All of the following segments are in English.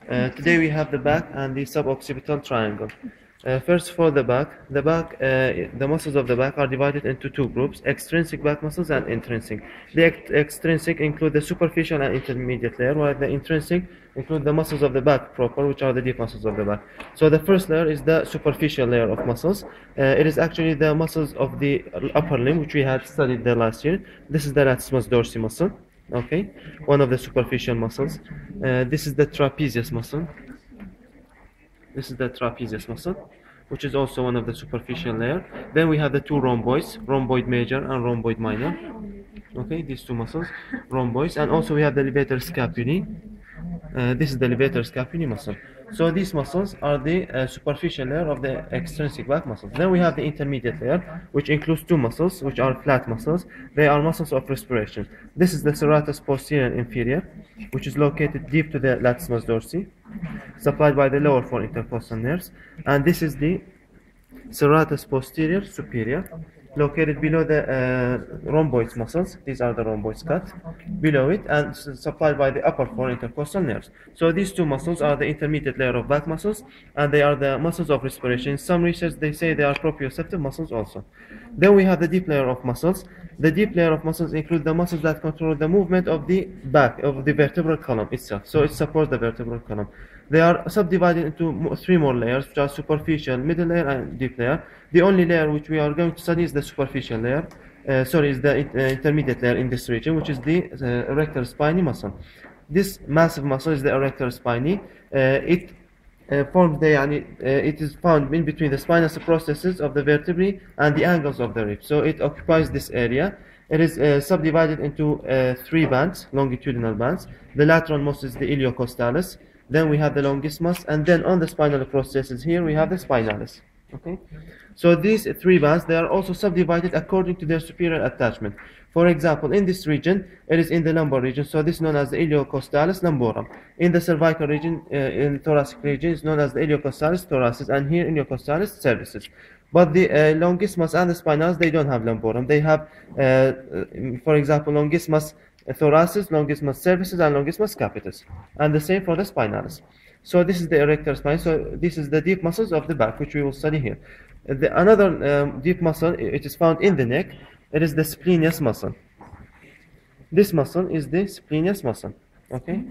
Today we have the back and the suboccipital triangle. First, for the back, the muscles of the back are divided into two groups: extrinsic back muscles and intrinsic. The extrinsic include the superficial and intermediate layer, while the intrinsic include the muscles of the back proper, which are the deep muscles of the back. So the first layer is the superficial layer of muscles. It is actually the muscles of the upper limb, which we had studied the last year. This is the latissimus dorsi muscle. Okay, one of the superficial muscles. This is the trapezius muscle. This is the trapezius muscle, which is also one of the superficial layer. Then we have the two rhomboids, rhomboid major and rhomboid minor. Okay, these two muscles, rhomboids, and also we have the levator scapulae. This is the levator scapulae muscle. So these muscles are the superficial layer of the extrinsic back muscles. Then we have the intermediate layer, which includes two muscles, which are flat muscles. They are muscles of respiration. This is the serratus posterior and inferior, which is located deep to the latissimus dorsi, supplied by the lower four intercostal nerves. And this is the serratus posterior superior, located below the rhomboid muscles. These are the rhomboids cut below it and supplied by the upper four intercostal nerves. So these two muscles are the intermediate layer of back muscles, and they are the muscles of respiration. In some research they say they are proprioceptive muscles also. Then we have the deep layer of muscles. The deep layer of muscles include the muscles that control the movement of the back of the vertebral column itself. So it supports the vertebral column. They are subdivided into three more layers, which are superficial, middle layer, and deep layer. The only layer which we are going to study is the superficial layer. Is the intermediate layer in this region, which is the erector spinae muscle. This massive muscle is the erector spinae. It is found in between the spinous processes of the vertebrae and the angles of the ribs. So it occupies this area. It is subdivided into three bands, longitudinal bands. The lateral most is the iliocostalis. Then we have the longismus, and then on the spinal processes here we have the spinalis. Okay, so these three bands, they are also subdivided according to their superior attachment. For example, in this region, it is in the lumbar region, so this is known as the iliocostalis lumborum. In the cervical region, in the thoracic region, is known as the iliocostalis thoracis, and here iliocostalis cervicis. But the longismus and the spinalis, they don't have lumborum. They have, for example, longismus thoracis, longismus cervicis, and longismus capitis, and the same for the spinalis. So this is the erector spine. So this is the deep muscles of the back, which we will study here. Another deep muscle, it is found in the neck. It is the splenius muscle. This muscle is the splenius muscle. Okay,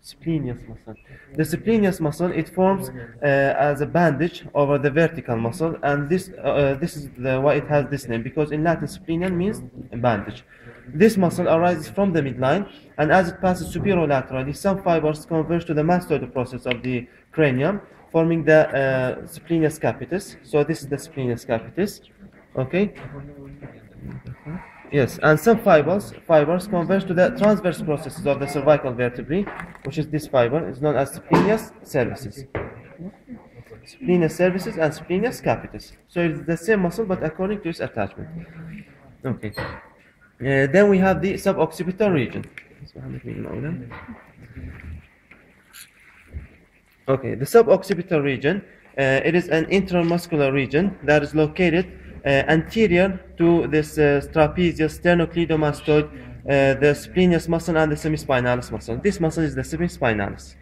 splenius muscle. The splenius muscle, it forms as a bandage over the vertical muscle, and this is why it has this name, because in Latin splenium means bandage. This muscle arises from the midline, and as it passes superolaterally, some fibers converge to the mastoidal process of the cranium, forming the splenius capitis. So this is the splenius capitis. Okay. Yes, and some fibers converge to the transverse processes of the cervical vertebrae, which is this fiber. It's known as splenius cervicis. Splenius cervicis and splenius capitis. So it's the same muscle, but according to its attachment. Okay. Then we have the suboccipital region. Okay, the suboccipital region, it is an intramuscular region that is located anterior to this trapezius, sternocleidomastoid, the splenius muscle, and the semispinalis muscle. This muscle is the semispinalis.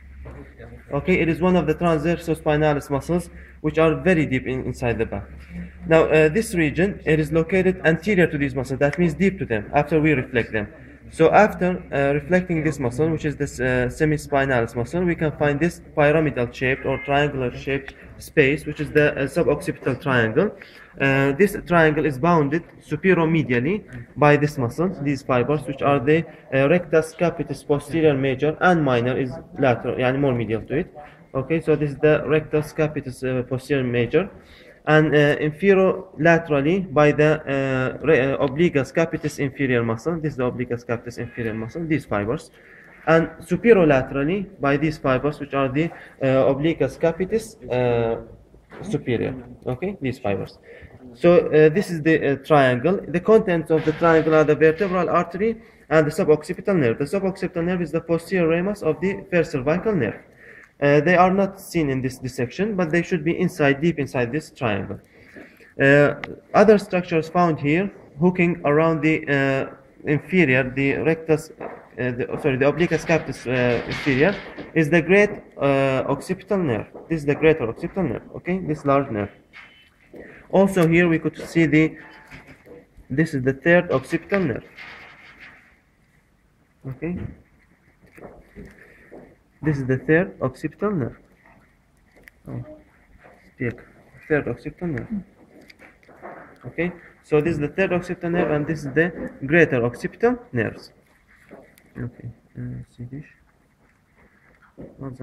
Okay, it is one of the transversospinalis muscles, which are very deep inside the back. Now, this region, it is located anterior to these muscles. That means deep to them, after we reflect them. So after reflecting this muscle, which is this semispinalis muscle, we can find this pyramidal shaped or triangular shaped space, which is the suboccipital triangle. This triangle is bounded superomedially by this muscle, these fibers, which are the rectus capitis posterior major, and minor is lateral, yani more medial to it. Okay, so this is the rectus capitis posterior major, and inferolaterally by the obliquus capitis inferior muscle. This is the obliquus capitis inferior muscle, these fibers, and superolaterally by these fibers, which are the obliquus capitis superior. Okay, these fibers. So this is the triangle. The contents of the triangle are the vertebral artery and the suboccipital nerve. The suboccipital nerve is the posterior ramus of the first cervical nerve. They are not seen in this dissection, but they should be inside, deep inside this triangle. Other structures found here, hooking around the inferior, the rectus, the obliquus capitis inferior, is the great occipital nerve. This is the greater occipital nerve. Okay, this large nerve. Also here we could see this is the third occipital nerve. Okay, this is the third occipital nerve. Oh, speak. Third occipital nerve. Okay, so this is the third occipital nerve, and this is the greater occipital nerves. Okay, see this. What